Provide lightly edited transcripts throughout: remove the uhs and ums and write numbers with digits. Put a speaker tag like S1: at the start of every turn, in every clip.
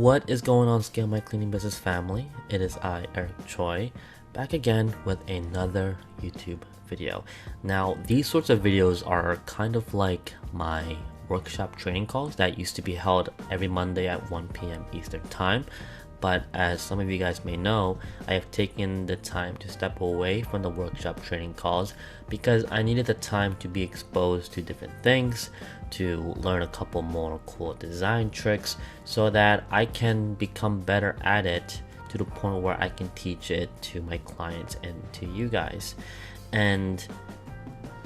S1: What is going on, Scale My Cleaning Business family? It is I, Eric Choi, back again with another YouTube video. Now, these sorts of videos are kind of like my workshop training calls that used to be held every Monday at 1 p.m. Eastern Time. But as some of you guys may know, I have taken the time to step away from the workshop training calls because I needed the time to be exposed to different things, to learn a couple more cool design tricks so that I can become better at it to the point where I can teach it to my clients and to you guys. And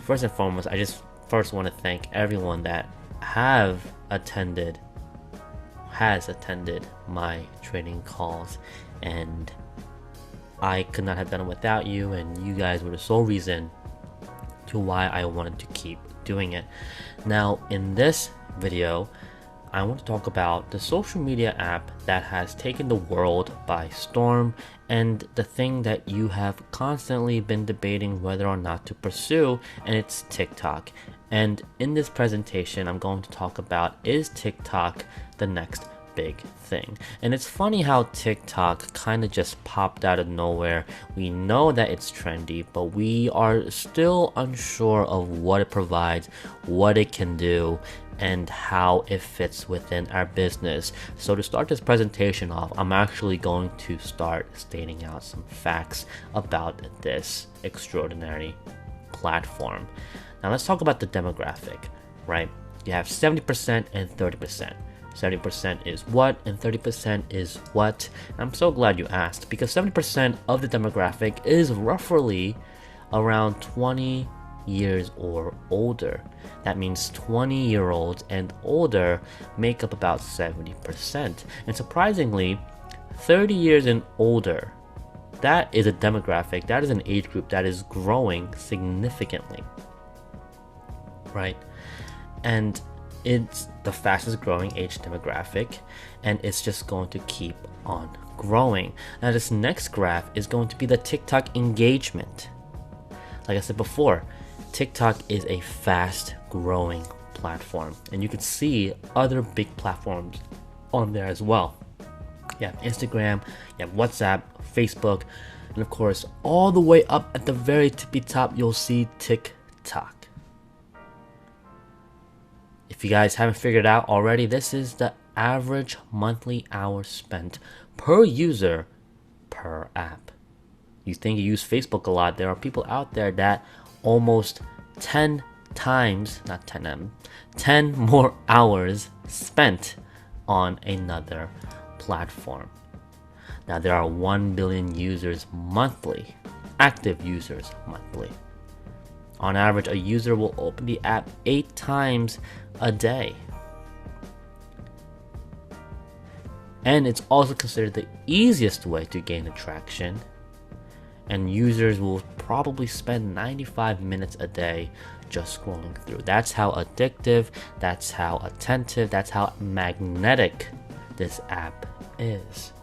S1: first and foremost, I just first want to thank everyone that has attended my training calls, and I could not have done it without you, and you guys were the sole reason to why I wanted to keep doing it. Now, in this video, I want to talk about the social media app that has taken the world by storm and the thing that you have constantly been debating whether or not to pursue, and it's TikTok. And in this presentation, I'm going to talk about, is TikTok the next big thing? And it's funny how TikTok kind of just popped out of nowhere. We know that it's trendy, but we are still unsure of what it provides, what it can do, and how it fits within our business. So to start this presentation off, I'm actually going to start stating out some facts about this extraordinary platform. Now let's talk about the demographic, right? You have 70% and 30%. 70% is what and 30% is what? I'm so glad you asked, because 70% of the demographic is roughly around 20 years or older. That means 20-year-olds and older make up about 70%. And surprisingly, 30 years and older, that is a demographic, that is an age group that is growing significantly, right? And it's the fastest growing age demographic, and it's just going to keep on growing. Now this next graph is going to be the TikTok engagement. Like I said before, TikTok is a fast growing platform, and you can see other big platforms on there as well. You have Instagram, you have WhatsApp, Facebook, and of course all the way up at the very tippy top you'll see TIK-TOK. If you guys haven't figured out already, this is the average monthly hours spent per user per app. You think you use Facebook a lot, there are people out there that almost 10 times, not 10 more hours spent on another platform. Now there are 1 billion users monthly, active users monthly. On average, a user will open the app 8 times a day. And it's also considered the easiest way to gain attraction. And users will probably spend 95 minutes a day just scrolling through. That's how addictive, that's how attentive, that's how magnetic this app is.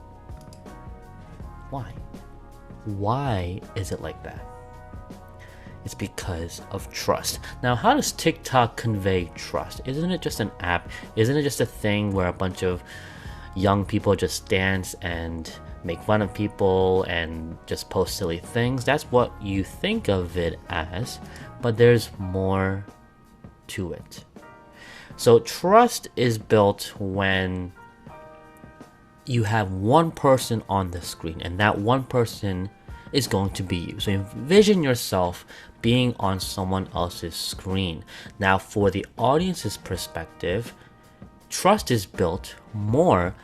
S1: Why? Why is it like that? It's because of trust. Now, how does TikTok convey trust? Isn't it just an app? Isn't it just a thing where a bunch of young people just dance and make fun of people and just post silly things? That's what you think of it as, but there's more to it. So trust is built when you have one person on the screen, and that one person is going to be you. So envision yourself being on someone else's screen. Now, for the audience's perspective, trust is built more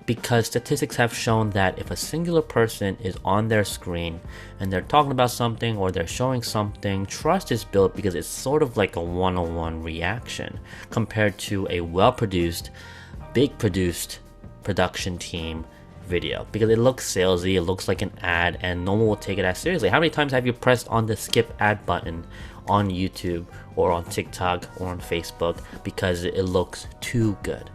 S1: because statistics have shown that if a singular person is on their screen and they're talking about something or they're showing something, trust is built because it's sort of like a one-on-one reaction compared to a well-produced, big-produced production team video, because it looks salesy, it looks like an ad, and no one will take it as seriously. How many times have you pressed on the skip ad button on YouTube or on TikTok or on Facebook because it looks too good,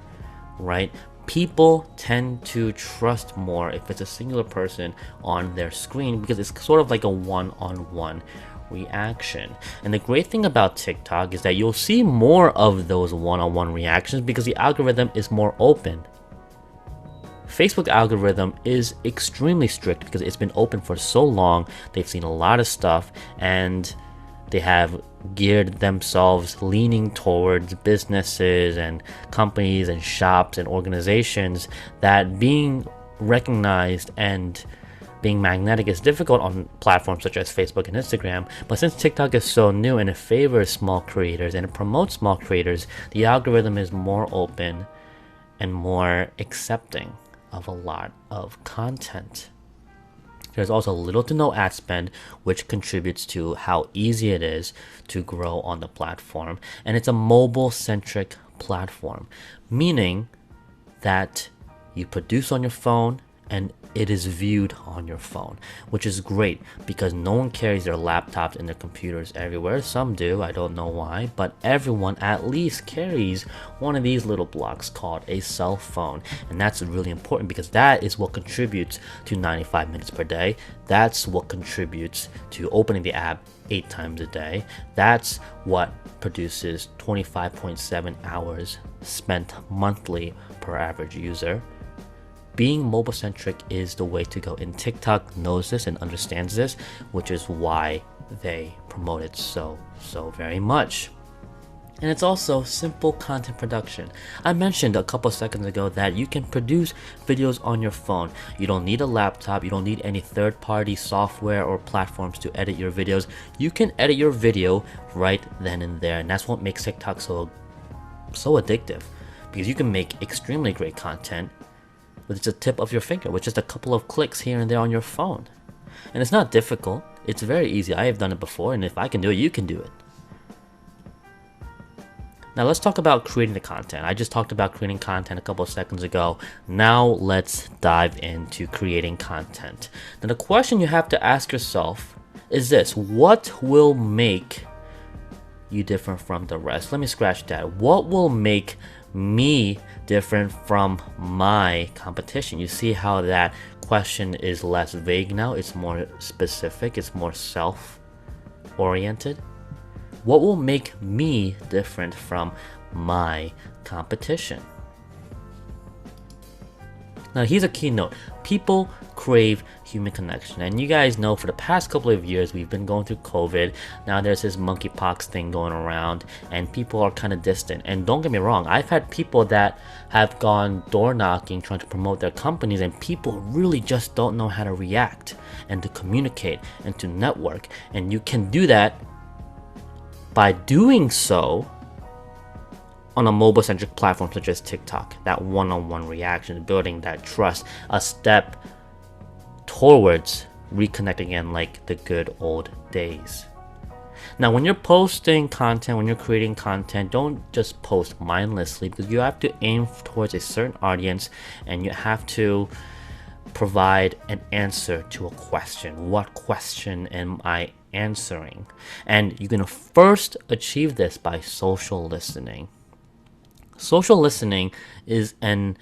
S1: right? People tend to trust more if it's a singular person on their screen because it's sort of like a one-on-one reaction. And the great thing about TikTok is that you'll see more of those one-on-one reactions because the algorithm is more open. Facebook algorithm is extremely strict because it's been open for so long. They've seen a lot of stuff, and they have geared themselves leaning towards businesses and companies and shops and organizations that being recognized and being magnetic is difficult on platforms such as Facebook and Instagram. But since TikTok is so new and it favors small creators and it promotes small creators, the algorithm is more open and more accepting of a lot of content. There's also little to no ad spend, which contributes to how easy it is to grow on the platform. And it's a mobile-centric platform, meaning that you produce on your phone and it is viewed on your phone, which is great because no one carries their laptops and their computers everywhere. Some do, I don't know why, but everyone at least carries one of these little blocks called a cell phone. And that's really important because that is what contributes to 95 minutes per day. That's what contributes to opening the app 8 times a day. That's what produces 25.7 hours spent monthly per average user. Being mobile-centric is the way to go, and TikTok knows this and understands this, which is why they promote it so very much. And it's also simple content production. I mentioned a couple seconds ago that you can produce videos on your phone. You don't need a laptop, you don't need any third-party software or platforms to edit your videos. You can edit your video right then and there, and that's what makes TikTok so addictive, because you can make extremely great content with just a tip of your finger, with just a couple of clicks here and there on your phone. And it's not difficult, it's very easy. I have done it before, and if I can do it, you can do it. Now let's talk about creating the content. I just talked about creating content a couple of seconds ago. Now let's dive into creating content. Now the question you have to ask yourself is this: what will make you different from the rest? Let me scratch that. What will make me different from my competition? You see how that question is less vague now, it's more specific, it's more self-oriented. What will make me different from my competition? Now here's a key note. People crave human connection, and you guys know for the past couple of years we've been going through COVID. Now there's this monkeypox thing going around and people are kind of distant. And don't get me wrong, I've had people that have gone door knocking trying to promote their companies, and people really just don't know how to react and to communicate and to network. And you can do that by doing so on a mobile-centric platform such as TikTok. That one-on-one reaction, building that trust, a step towards reconnecting again like the good old days. Now when you're posting content, when you're creating content, don't just post mindlessly, because you have to aim towards a certain audience and you have to provide an answer to a question. What question am I answering? And you're gonna first achieve this by social listening. Social listening is an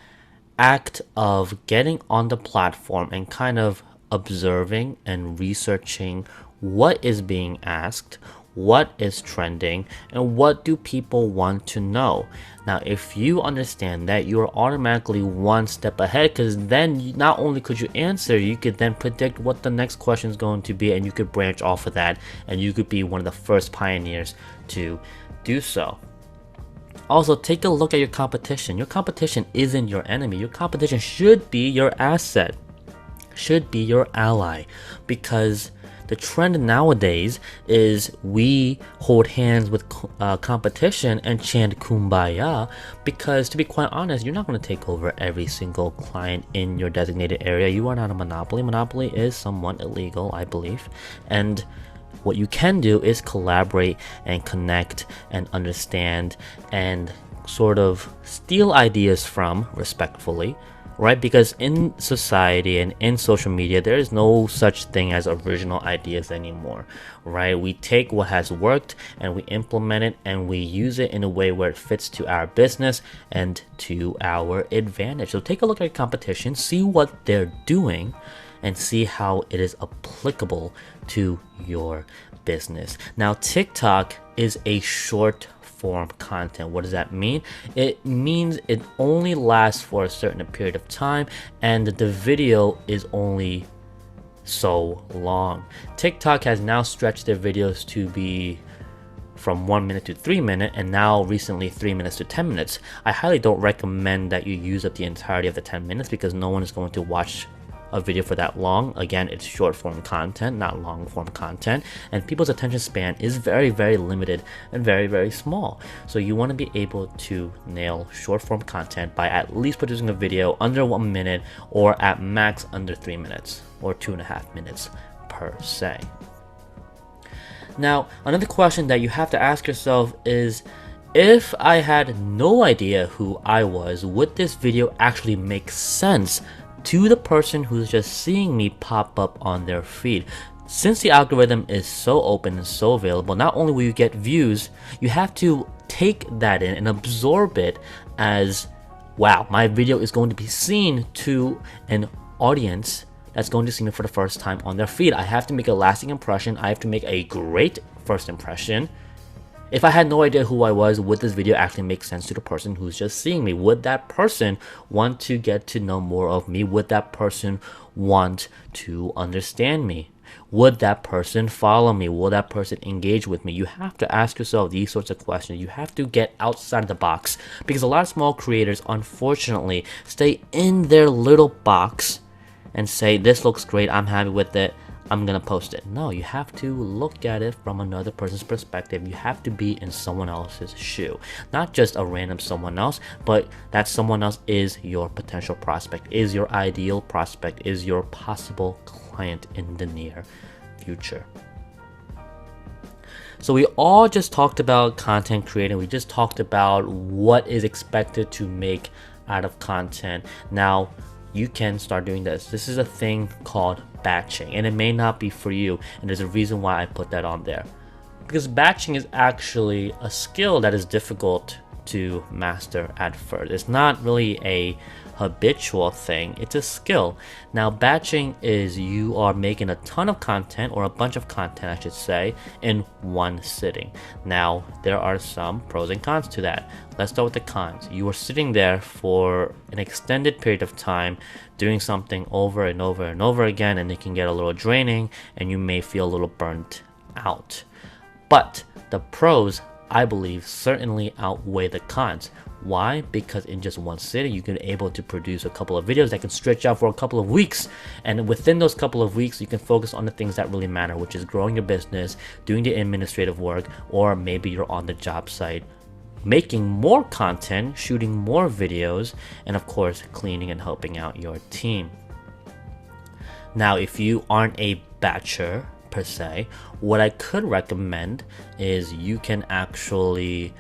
S1: act of getting on the platform and kind of observing and researching what is being asked, what is trending, and what do people want to know. Now if you understand that, you are automatically one step ahead, because then not only could you answer, you could then predict what the next question is going to be, and you could branch off of that, and you could be one of the first pioneers to do so. Also, take a look at your competition. Your competition isn't your enemy. Your competition should be your asset, should be your ally, because the trend nowadays is we hold hands with competition and chant kumbaya, because to be quite honest, you're not going to take over every single client in your designated area. You are not a monopoly. Monopoly is somewhat illegal, I believe. And what you can do is collaborate and connect and understand and sort of steal ideas from respectfully, right? Because in society and in social media, there is no such thing as original ideas anymore, right? We take what has worked and we implement it and we use it in a way where it fits to our business and to our advantage. So take a look at your competition, see what they're doing, and see how it is applicable to your business. Now, TikTok is a short form content. What does that mean? It means it only lasts for a certain period of time and the video is only so long. TikTok has now stretched their videos to be from 1 minute to 3 minutes, and now recently 3 minutes to 10 minutes. I highly don't recommend that you use up the entirety of the 10 minutes because no one is going to watch a video for that long. Again, it's short form content, not long form content, and people's attention span is very, very limited and very, very small. So you want to be able to nail short form content by at least producing a video under 1 minute or at max under 3 minutes or 2.5 minutes per se. Now, another question that you have to ask yourself is, if I had no idea who I was, would this video actually make sense to the person who's just seeing me pop up on their feed? Since the algorithm is so open and so available, not only will you get views, you have to take that in and absorb it as, wow, my video is going to be seen to an audience that's going to see me for the first time on their feed. I have to make a lasting impression. I have to make a great first impression. If I had no idea who I was, would this video actually make sense to the person who's just seeing me? Would that person want to get to know more of me? Would that person want to understand me? Would that person follow me? Will that person engage with me? You have to ask yourself these sorts of questions. You have to get outside of the box, because a lot of small creators, unfortunately, stay in their little box and say, this looks great, I'm happy with it, I'm gonna post it. No, you have to look at it from another person's perspective. You have to be in someone else's shoe. Not just a random someone else, but that someone else is your potential prospect, is your ideal prospect, is your possible client in the near future. So we all just talked about content creating. We just talked about what is expected to make out of content. Now, you can start doing this. This is a thing called batching, and it may not be for you, and there's a reason why I put that on there. Because batching is actually a skill that is difficult to master at first. It's not really a habitual thing, it's a skill. Now, batching is you are making a ton of content, or a bunch of content I should say, in one sitting. Now, there are some pros and cons to that. Let's start with the cons. You are sitting there for an extended period of time doing something over and over and over again, and it can get a little draining and you may feel a little burnt out. But the pros, I believe, certainly outweigh the cons. Why? Because in just one sitting, you can be able to produce a couple of videos that can stretch out for a couple of weeks. And within those couple of weeks, you can focus on the things that really matter, which is growing your business, doing the administrative work, or maybe you're on the job site, making more content, shooting more videos, and of course, cleaning and helping out your team. Now, if you aren't a batcher per se, what I could recommend is you can actually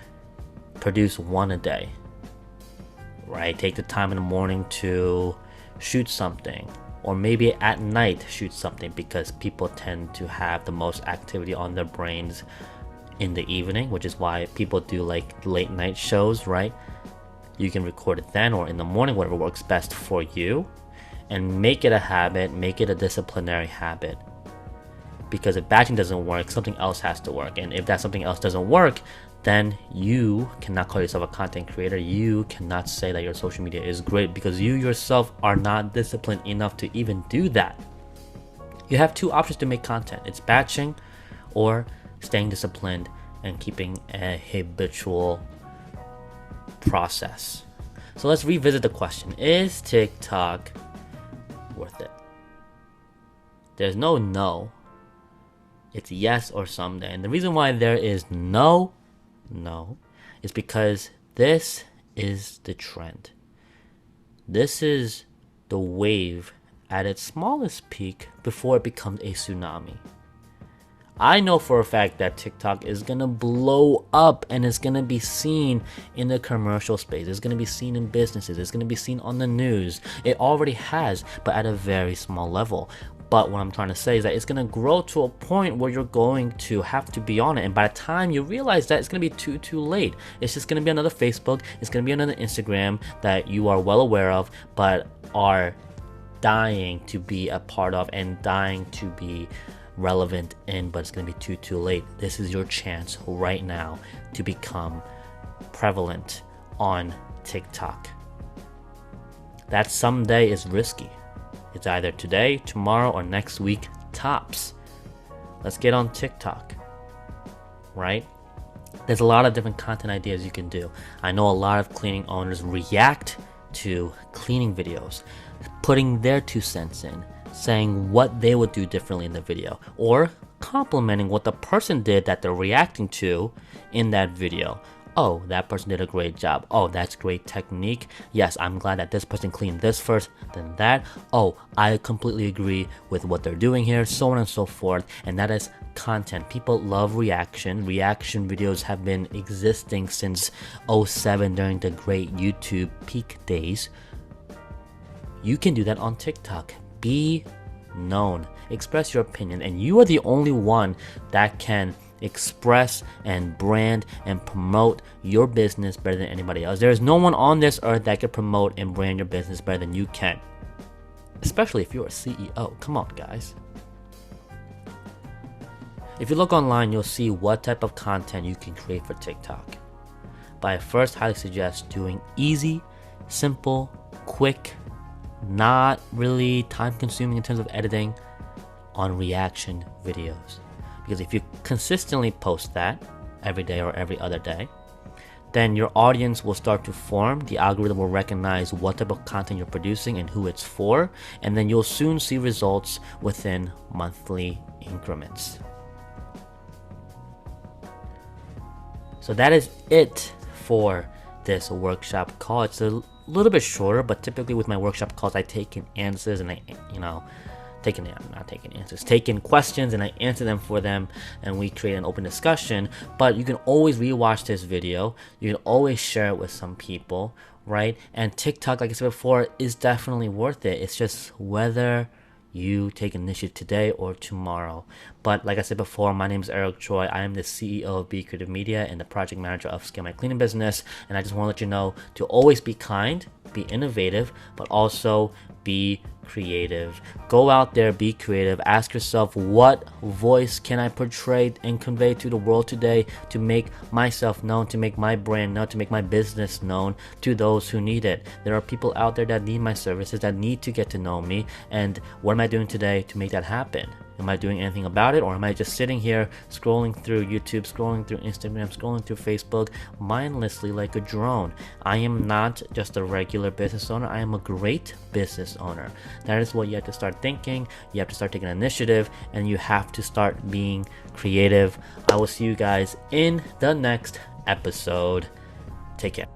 S1: produce one a day, right? Take the time in the morning to shoot something, or maybe at night shoot something, because people tend to have the most activity on their brains in the evening, which is why people do like late night shows, right? You can record it then or in the morning, whatever works best for you, and make it a habit, make it a disciplinary habit. Because if batching doesn't work, something else has to work, and if that something else doesn't work, then you cannot call yourself a content creator. You cannot say that your social media is great, because you yourself are not disciplined enough to even do that. You have two options to make content. It's batching or staying disciplined and keeping a habitual process. So let's revisit the question. Is TikTok worth it? There's no. It's yes or someday. And the reason why there is no is because this is the trend. This is the wave at its smallest peak before it becomes a tsunami. I know for a fact that TikTok is gonna blow up, and it's gonna be seen in the commercial space. It's gonna be seen in businesses. It's gonna be seen on the news. It already has, but at a very small level. But what I'm trying to say is that it's gonna grow to a point where you're going to have to be on it, and by the time you realize that, it's gonna be too late. It's just gonna be another Facebook. It's gonna be another Instagram that you are well aware of, but are dying to be a part of and dying to be relevant in, but it's going to be too late. This is your chance right now to become prevalent on TikTok. That someday is risky. It's either today, tomorrow, or next week tops. Let's get on TikTok, right? There's a lot of different content ideas you can do. I know a lot of cleaning owners react to cleaning videos, putting their 2 cents in, saying what they would do differently in the video, or complimenting what the person did that they're reacting to in that video. Oh, that person did a great job. Oh, that's great technique. Yes, I'm glad that this person cleaned this first, then that. Oh, I completely agree with what they're doing here, so on and so forth. And that is content. People love reaction. Reaction videos have been existing since 2007 during the great YouTube peak days. You can do that on TikTok. Be known. Express your opinion. And you are the only one that can express and brand and promote your business better than anybody else. There is no one on this earth that can promote and brand your business better than you can. Especially if you're a CEO. Come on, guys. If you look online, you'll see what type of content you can create for TikTok. But I first highly suggest doing easy, simple, quick, not really time consuming in terms of editing, on reaction videos. Because if you consistently post that every day or every other day, then your audience will start to form. The algorithm will recognize what type of content you're producing and who it's for, and then you'll soon see results within monthly increments. So that is it for this workshop call. It's a little bit shorter, but typically with my workshop calls, I take in answers and take in questions and I answer them for them, and we create an open discussion. But you can always rewatch this video. You can always share it with some people, right? And TikTok, like I said before, is definitely worth it. It's just whether you take initiative today or tomorrow. But like I said before, my name is Choi. I am the CEO of BeCreative Media and the project manager of Scale My Cleaning Business. And I just want to let you know to always be kind, be innovative, but also be creative. Go out there, be creative. Ask yourself, what voice can I portray and convey to the world today to make myself known, to make my brand known, to make my business known to those who need it. There are people out there that need my services, that need to get to know me. And what am I doing today to make that happen? Am I doing anything about it, or am I just sitting here scrolling through YouTube, scrolling through Instagram, scrolling through Facebook mindlessly like a drone? I am not just a regular business owner. I am a great business owner. That is what you have to start thinking. You have to start taking initiative, and you have to start being creative. I will see you guys in the next episode. Take care.